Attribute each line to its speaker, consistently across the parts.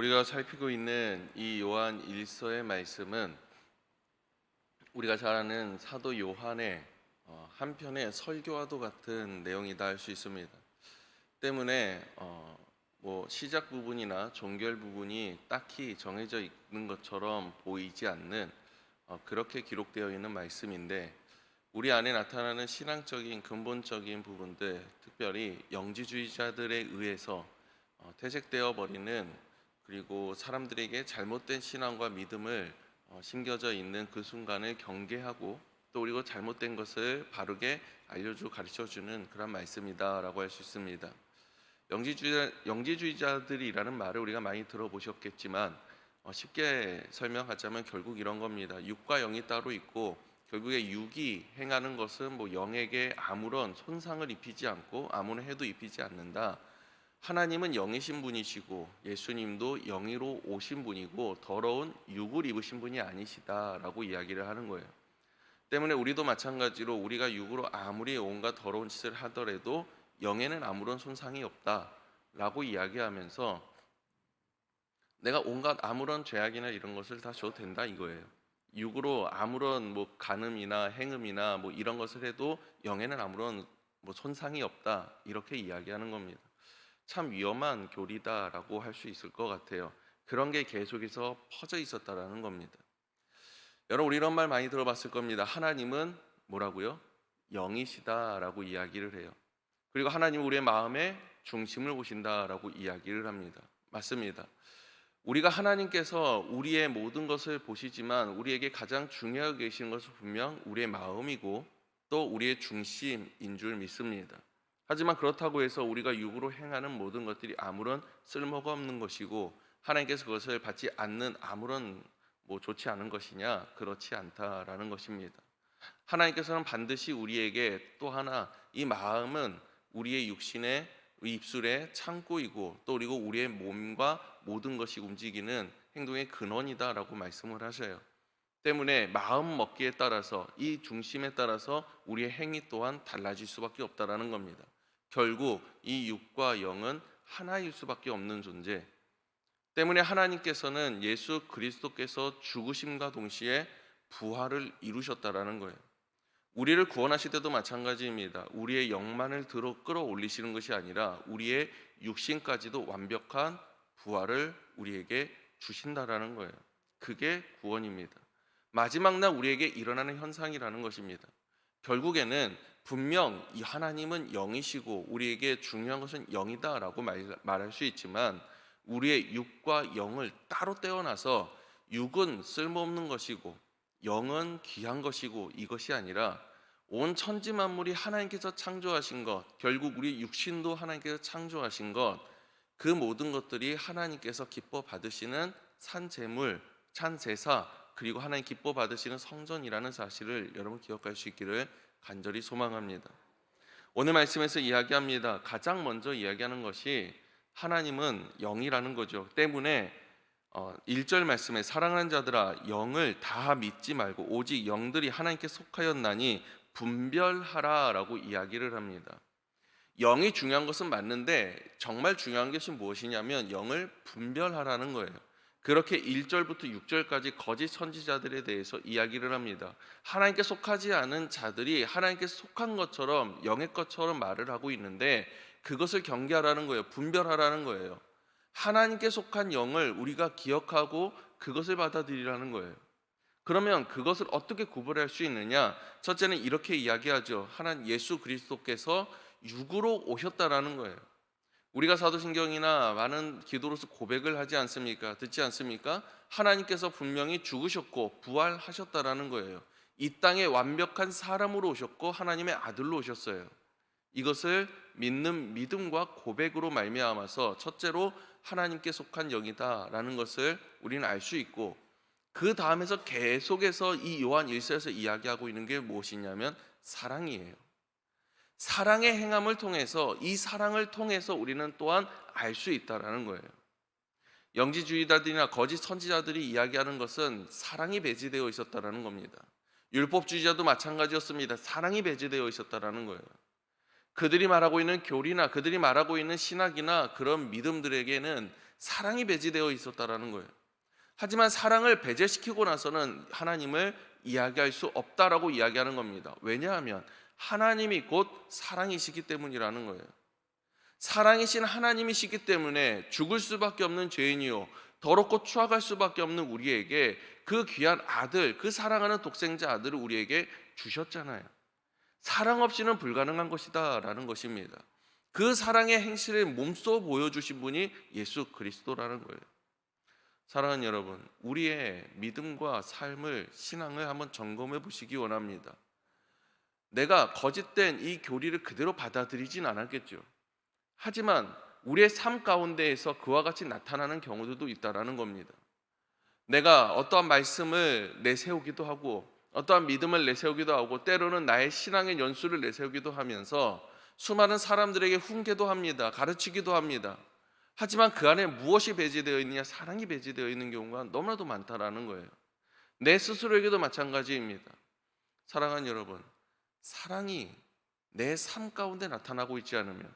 Speaker 1: 우리가 살피고 있는 이 요한 1서의 말씀은 우리가 잘 아는 사도 요한의 한편의 설교와도 같은 내용이다 할 수 있습니다. 때문에 시작 부분이나 종결 부분이 딱히 정해져 있는 것처럼 보이지 않는 그렇게 기록되어 있는 말씀인데, 우리 안에 나타나는 신앙적인 근본적인 부분들, 특별히 영지주의자들에 의해서 퇴색되어 버리는, 그리고 사람들에게 잘못된 신앙과 믿음을 심겨져 있는 그 순간을 경계하고, 또 그리고 잘못된 것을 바르게 알려주고 가르쳐주는 그런 말씀이다라고 할 수 있습니다. 영지주의자들이라는 말을 우리가 많이 들어보셨겠지만, 쉽게 설명하자면 결국 이런 겁니다. 육과 영이 따로 있고, 결국에 육이 행하는 것은 영에게 아무런 손상을 입히지 않고 아무런 해도 입히지 않는다. 하나님은 영이신 분이시고 예수님도 영으로 오신 분이고 더러운 육을 입으신 분이 아니시다라고 이야기를 하는 거예요. 때문에 우리도 마찬가지로 우리가 육으로 아무리 온갖 더러운 짓을 하더라도 영에는 아무런 손상이 없다라고 이야기하면서, 내가 온갖 아무런 죄악이나 이런 것을 다 줘도 된다 이거예요. 육으로 아무런 간음이나 행음이나 이런 것을 해도 영에는 아무런 손상이 없다, 이렇게 이야기하는 겁니다. 참 위험한 교리다라고 할 수 있을 것 같아요. 그런 게 계속해서 퍼져 있었다라는 겁니다. 여러분, 우리 이런 말 많이 들어봤을 겁니다. 하나님은 뭐라고요? 영이시다라고 이야기를 해요. 그리고 하나님은 우리의 마음의 중심을 보신다라고 이야기를 합니다. 맞습니다. 우리가 하나님께서 우리의 모든 것을 보시지만 우리에게 가장 중요하게 계시는 것은 분명 우리의 마음이고 또 우리의 중심인 줄 믿습니다. 하지만 그렇다고 해서 우리가 육으로 행하는 모든 것들이 아무런 쓸모가 없는 것이고 하나님께서 그것을 받지 않는 아무런 좋지 않은 것이냐? 그렇지 않다라는 것입니다. 하나님께서는 반드시 우리에게 또 하나, 이 마음은 우리의 육신의 입술의 창고이고 또 그리고 우리의 몸과 모든 것이 움직이는 행동의 근원이다라고 말씀을 하셔요. 때문에 마음 먹기에 따라서, 이 중심에 따라서 우리의 행위 또한 달라질 수밖에 없다라는 겁니다. 결국 이 육과 영은 하나일 수밖에 없는 존재 때문에 하나님께서는 예수 그리스도께서 죽으심과 동시에 부활을 이루셨다라는 거예요. 우리를 구원하실 때도 마찬가지입니다. 우리의 영만을 끌어올리시는 것이 아니라 우리의 육신까지도 완벽한 부활을 우리에게 주신다라는 거예요. 그게 구원입니다. 마지막 날 우리에게 일어나는 현상이라는 것입니다. 결국에는 분명 이 하나님은 영이시고 우리에게 중요한 것은 영이다라고 말할 수 있지만, 우리의 육과 영을 따로 떼어놔서 육은 쓸모없는 것이고 영은 귀한 것이고 이것이 아니라 온 천지 만물이 하나님께서 창조하신 것, 결국 우리 육신도 하나님께서 창조하신 것, 그 모든 것들이 하나님께서 기뻐 받으시는 산제물, 찬제사, 그리고 하나님 기뻐 받으시는 성전이라는 사실을 여러분 기억할 수 있기를 간절히 소망합니다. 오늘 말씀에서 이야기합니다. 가장 먼저 이야기하는 것이 하나님은 영이라는 거죠. 때문에 1절 말씀에 사랑하는 자들아 영을 다 믿지 말고 오직 영들이 하나님께 속하였나니 분별하라 라고 이야기를 합니다. 영이 중요한 것은 맞는데 정말 중요한 것이 무엇이냐면 영을 분별하라는 거예요. 그렇게 1절부터 6절까지 거짓 선지자들에 대해서 이야기를 합니다. 하나님께 속하지 않은 자들이 하나님께 속한 것처럼 영의 것처럼 말을 하고 있는데 그것을 경계하라는 거예요. 분별하라는 거예요. 하나님께 속한 영을 우리가 기억하고 그것을 받아들이라는 거예요. 그러면 그것을 어떻게 구별할 수 있느냐? 첫째는 이렇게 이야기하죠. 하나님 예수 그리스도께서 육으로 오셨다라는 거예요. 우리가 사도신경이나 많은 기도로서 고백을 하지 않습니까? 듣지 않습니까? 하나님께서 분명히 죽으셨고 부활하셨다라는 거예요. 이 땅에 완벽한 사람으로 오셨고 하나님의 아들로 오셨어요. 이것을 믿는 믿음과 고백으로 말미암아서 첫째로 하나님께 속한 영이다라는 것을 우리는 알 수 있고, 그 다음에서 계속해서 이 요한 1서에서 이야기하고 있는 게 무엇이냐면 사랑이에요. 사랑의 행함을 통해서, 이 사랑을 통해서 우리는 또한 알 수 있다라는 거예요. 영지주의자들이나 거짓 선지자들이 이야기하는 것은 사랑이 배제되어 있었다라는 겁니다. 율법주의자도 마찬가지였습니다. 사랑이 배제되어 있었다라는 거예요. 그들이 말하고 있는 교리나 그들이 말하고 있는 신학이나 그런 믿음들에게는 사랑이 배제되어 있었다라는 거예요. 하지만 사랑을 배제시키고 나서는 하나님을 이야기할 수 없다라고 이야기하는 겁니다. 왜냐하면 하나님이 곧 사랑이시기 때문이라는 거예요. 사랑이신 하나님이시기 때문에 죽을 수밖에 없는 죄인이요 더럽고 추악할 수밖에 없는 우리에게 그 귀한 아들, 그 사랑하는 독생자 아들을 우리에게 주셨잖아요. 사랑 없이는 불가능한 것이다 라는 것입니다. 그 사랑의 행실을 몸소 보여주신 분이 예수 그리스도라는 거예요. 사랑하는 여러분, 우리의 믿음과 삶을, 신앙을 한번 점검해 보시기 원합니다. 내가 거짓된 이 교리를 그대로 받아들이진 않았겠죠. 하지만 우리의 삶 가운데에서 그와 같이 나타나는 경우들도 있다라는 겁니다. 내가 어떠한 말씀을 내세우기도 하고 어떠한 믿음을 내세우기도 하고 때로는 나의 신앙의 연수를 내세우기도 하면서 수많은 사람들에게 훈계도 합니다. 가르치기도 합니다. 하지만 그 안에 무엇이 배제되어 있느냐? 사랑이 배제되어 있는 경우가 너무나도 많다라는 거예요. 내 스스로에게도 마찬가지입니다. 사랑하는 여러분, 사랑이 내 삶 가운데 나타나고 있지 않으면,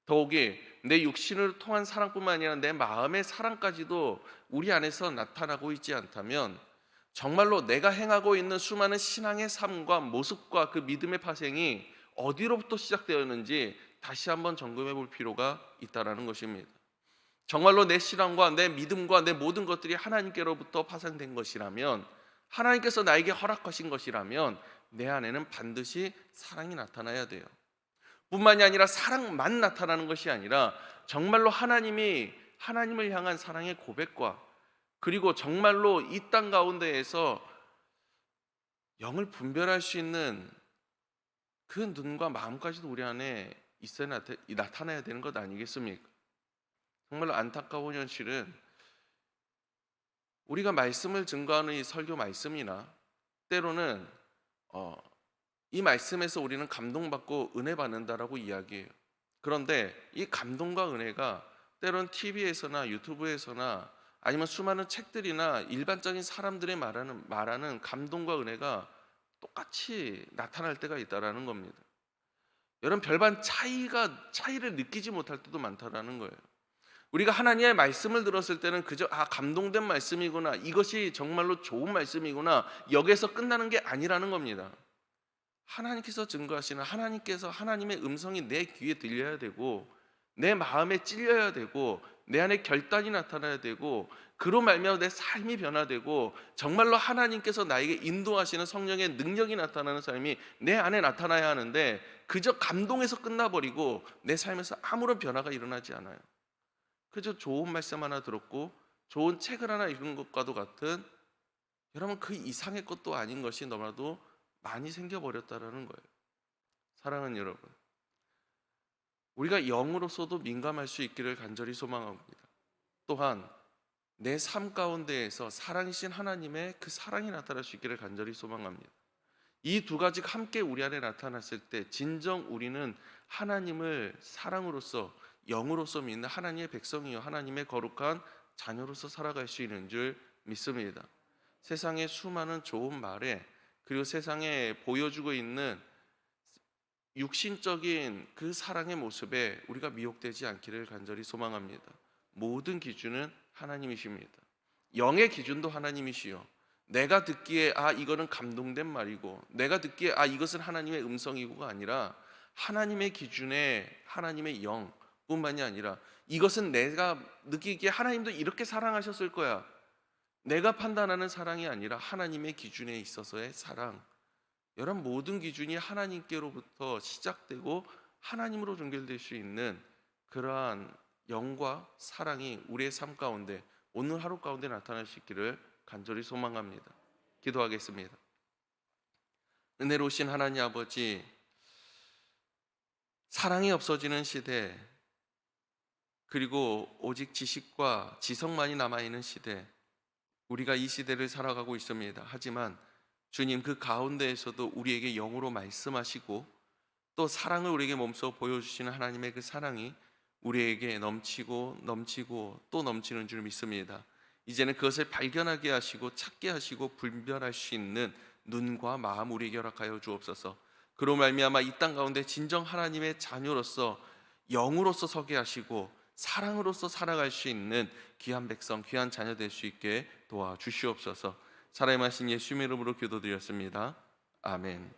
Speaker 1: 더욱이 내 육신을 통한 사랑뿐만 아니라 내 마음의 사랑까지도 우리 안에서 나타나고 있지 않다면 정말로 내가 행하고 있는 수많은 신앙의 삶과 모습과 그 믿음의 파생이 어디로부터 시작되었는지 다시 한번 점검해 볼 필요가 있다는 것입니다. 정말로 내 신앙과 내 믿음과 내 모든 것들이 하나님께로부터 파생된 것이라면, 하나님께서 나에게 허락하신 것이라면 내 안에는 반드시 사랑이 나타나야 돼요. 뿐만이 아니라 사랑만 나타나는 것이 아니라 정말로 하나님을 향한 사랑의 고백과, 그리고 정말로 이 땅 가운데에서 영을 분별할 수 있는 그 눈과 마음까지도 우리 안에 있어야 나타나야 되는 것 아니겠습니까? 정말로 안타까운 현실은 우리가 말씀을 증거하는 이 설교 말씀이나 때로는 이 말씀에서 우리는 감동받고 은혜 받는다라고 이야기해요. 그런데 이 감동과 은혜가 때로는 TV에서나 유튜브에서나 아니면 수많은 책들이나 일반적인 사람들의 말하는 감동과 은혜가 똑같이 나타날 때가 있다라는 겁니다. 여러분, 별반 차이를 느끼지 못할 때도 많다라는 거예요. 우리가 하나님의 말씀을 들었을 때는 그저 감동된 말씀이구나, 이것이 정말로 좋은 말씀이구나, 여기에서 끝나는 게 아니라는 겁니다. 하나님께서 증거하시는, 하나님의 음성이 내 귀에 들려야 되고 내 마음에 찔려야 되고 내 안에 결단이 나타나야 되고 그로 말미암아 내 삶이 변화되고 정말로 하나님께서 나에게 인도하시는 성령의 능력이 나타나는 삶이 내 안에 나타나야 하는데, 그저 감동에서 끝나버리고 내 삶에서 아무런 변화가 일어나지 않아요. 그저 좋은 말씀 하나 들었고 좋은 책을 하나 읽은 것과도 같은, 여러분, 그 이상의 것도 아닌 것이 너무나도 많이 생겨버렸다라는 거예요. 사랑하는 여러분, 우리가 영으로서도 민감할 수 있기를 간절히 소망합니다. 또한 내 삶 가운데에서 사랑이신 하나님의 그 사랑이 나타날 수 있기를 간절히 소망합니다. 이 두 가지가 함께 우리 안에 나타났을 때 진정 우리는 하나님을 사랑으로서, 영으로서 믿는 하나님의 백성이요 하나님의 거룩한 자녀로서 살아갈 수 있는 줄 믿습니다. 세상의 수많은 좋은 말에, 그리고 세상에 보여주고 있는 육신적인 그 사랑의 모습에 우리가 미혹되지 않기를 간절히 소망합니다. 모든 기준은 하나님이십니다. 영의 기준도 하나님이시요, 내가 듣기에 이거는 감동된 말이고 내가 듣기에 이것은 하나님의 음성이고가 아니라 하나님의 기준에 하나님의 영뿐만이 아니라 이것은 내가 느끼기에 하나님도 이렇게 사랑하셨을 거야, 내가 판단하는 사랑이 아니라 하나님의 기준에 있어서의 사랑. 여러분, 모든 기준이 하나님께로부터 시작되고 하나님으로 연결될 수 있는 그러한 영과 사랑이 우리의 삶 가운데, 오늘 하루 가운데 나타날 수 있기를 간절히 소망합니다. 기도하겠습니다. 은혜로우신 하나님 아버지, 사랑이 없어지는 시대, 그리고 오직 지식과 지성만이 남아있는 시대, 우리가 이 시대를 살아가고 있습니다. 하지만 주님, 그 가운데에서도 우리에게 영으로 말씀하시고 또 사랑을 우리에게 몸소 보여주시는 하나님의 그 사랑이 우리에게 넘치고 또 넘치는 줄 믿습니다. 이제는 그것을 발견하게 하시고 찾게 하시고 분별할 수 있는 눈과 마음 우리에게 허락하여 주옵소서. 그로 말미암아 이 땅 가운데 진정 하나님의 자녀로서, 영으로서 서게 하시고 사랑으로서 살아갈 수 있는 귀한 백성, 귀한 자녀 될 수 있게 도와주시옵소서. 살아있는 예수님의 이름으로 기도드렸습니다. 아멘.